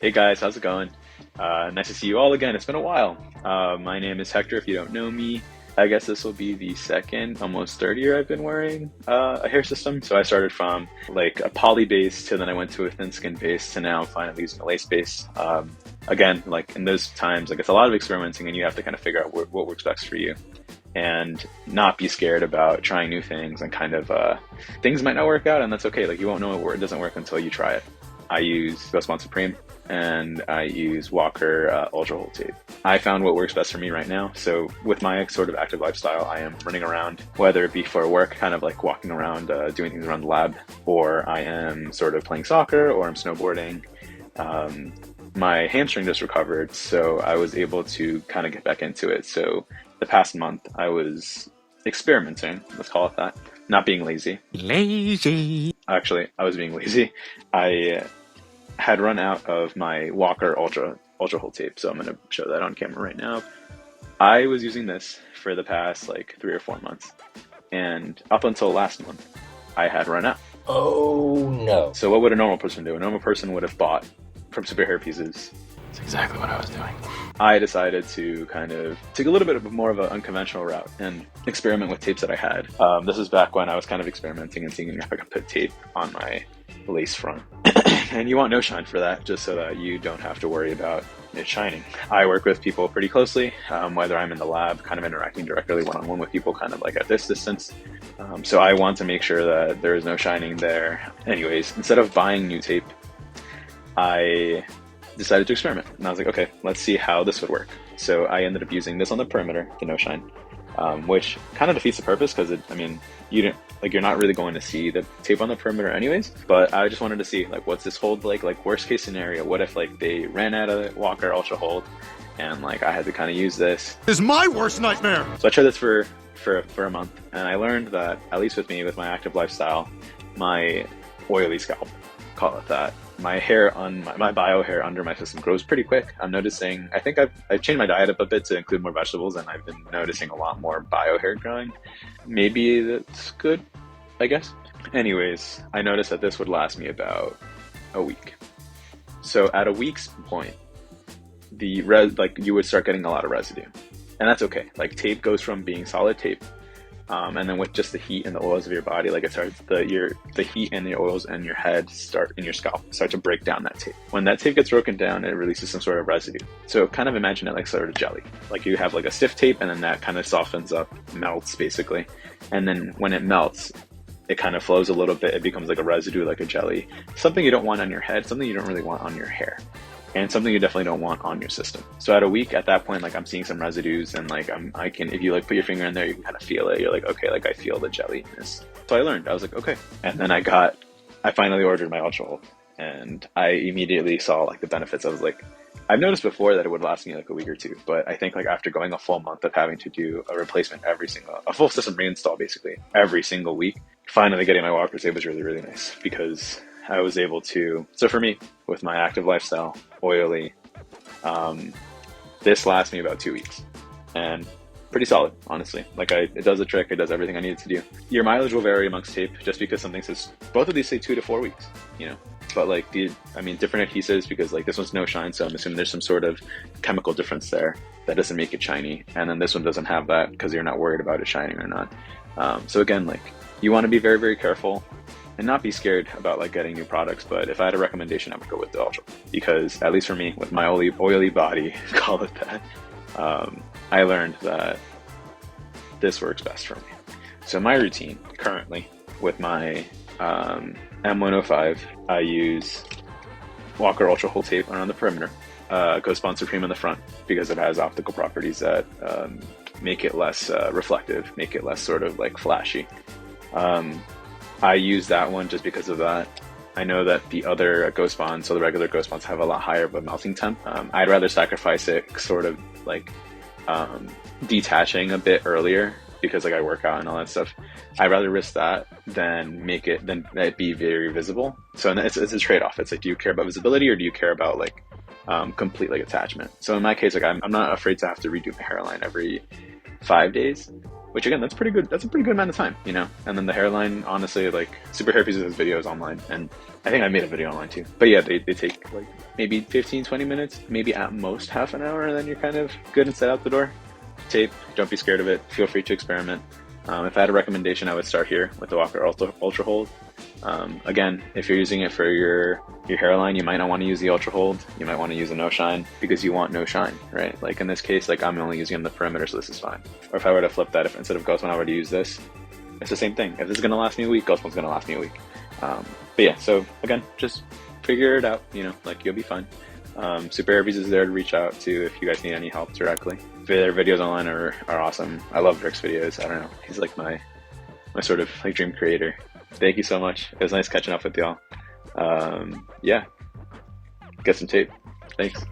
Hey guys, how's it going? Nice to see you all again. It's been a while. My name is Hector. If you don't know me, I guess this will be the second, almost third year I've been wearing a hair system. So I started from like a poly base to then I went to a thin skin base to now I'm finally using a lace base. Again, like in those times, like it's a lot of experimenting and you have to kind of figure out what works best for you and not be scared about trying new things and kind of things might not work out and that's okay. Like you won't know it doesn't work until you try it. I use Ghost Bond Supreme and I use Walker Ultra Hold Tape. I found what works best for me right now. So with my sort of active lifestyle, I am running around, whether it be for work, kind of like walking around, doing things around the lab, or I am sort of playing soccer or I'm snowboarding. My hamstring just recovered, so I was able to kind of get back into it. So the past month I was experimenting, let's call it that, not being lazy. Lazy. Actually, I was being lazy. I had run out of my Walker Ultra Hold Tape, so I'm going to show that on camera right now. I was using this for the past like 3 or 4 months, and up until last month, I had run out. Oh no. So what would a normal person do? A normal person would have bought from Superhairpieces. That's exactly what I was doing. I decided to kind of take a little bit of more of an unconventional route and experiment with tapes that I had. This is back when I was kind of experimenting and seeing if I could put tape on my lace front. And you want no shine for that, just so that you don't have to worry about it shining. I work with people pretty closely, whether I'm in the lab, kind of interacting directly one-on-one with people kind of like at this distance. So I want to make sure that there is no shining there. Anyways, instead of buying new tape, I decided to experiment. And I was like, okay, let's see how this would work. So I ended up using this on the perimeter, the no shine, which kind of defeats the purpose because you're not really going to see the tape on the perimeter anyways, but I just wanted to see like, what's this hold like worst case scenario? What if like they ran out of Walker Ultra Hold and like I had to kind of use this? This is my worst nightmare. So I tried this for a month and I learned that, at least with me, with my active lifestyle, my oily scalp, call it that, my hair on my bio hair under my system grows pretty quick. I'm noticing, I think I've changed my diet up a bit to include more vegetables and I've been noticing a lot more bio hair growing. Maybe that's good, I guess. Anyways, I noticed that this would last me about a week. So at a week's point, you would start getting a lot of residue. And that's okay. Like tape goes from being solid tape, and then with just the heat and the oils of your body, like it starts, the heat and the oils and your head start in your scalp start to break down that tape. When that tape gets broken down, it releases some sort of residue. So kind of imagine it like sort of jelly. Like you have like a stiff tape and then that kind of softens up, melts basically. And then when it melts, it kind of flows a little bit. It becomes like a residue, like a jelly. Something you don't want on your head, something you don't really want on your hair, and something you definitely don't want on your system. So at a week, at that point, like I'm seeing some residues and like I can, if you like put your finger in there, you can kind of feel it. You're like, okay, like I feel the jelliness. So I learned, I was like, okay. And then I finally ordered my Ultra Hold and I immediately saw like the benefits. I was like, I've noticed before that it would last me like a week or two, but I think like after going a full month of having to do a replacement a full system reinstall basically every single week, finally getting my Walker tape was really, really nice because I was able to, so for me, with my active lifestyle, oily, this lasts me about 2 weeks and pretty solid, honestly. Like it does the trick, it does everything I need it to do. Your mileage will vary amongst tape just because something says, both of these say 2 to 4 weeks, but like different adhesives, because like this one's no shine. So I'm assuming there's some sort of chemical difference there that doesn't make it shiny. And then this one doesn't have that because you're not worried about it shining or not. So again, like you want to be very, very careful and not be scared about like getting new products. But if I had a recommendation, I would go with the Ultra, because at least for me, with my oily body, call it that, I learned that this works best for me. So my routine currently with my M105, I use Walker Ultra Hold Tape around the perimeter, Ghost Bond Supreme on the front because it has optical properties that make it less reflective, make it less sort of like flashy. I use that one just because of that. I know that the other Ghost Bonds, so the regular Ghost Bonds, have a lot higher of a melting temp. I'd rather sacrifice it sort of like detaching a bit earlier because like I work out and all that stuff. I'd rather risk that than it be very visible. So it's a trade-off. It's like, do you care about visibility or do you care about like complete like attachment? So in my case, like I'm not afraid to have to redo my hairline every 5 days. which again, that's pretty good. That's a pretty good amount of time, you know. And then the hairline, honestly, like Superhairpieces has videos online, and I think I made a video online too. But yeah, they take like maybe 15-20 minutes, maybe at most half an hour, and then you're kind of good and set out the door. Tape, don't be scared of it. Feel free to experiment. If I had a recommendation, I would start here with the Walker Ultra Hold. Again, if you're using it for your hairline, you might not want to use the Ultra Hold. You might want to use a no shine because you want no shine, right? Like in this case, like I'm only using on the perimeter, so this is fine. Or if I were to flip that, if instead of Ghost One I were to use this, it's the same thing. If this is going to last me a week, Ghost One's going to last me a week. But yeah, so again, just figure it out, you know, like you'll be fine. Superhairpieces is there to reach out to if you guys need any help directly. Their videos online are awesome. I love Rick's videos. I don't know. He's like my sort of like dream creator. Thank you so much. It was nice catching up with y'all. Yeah. Get some tape. Thanks.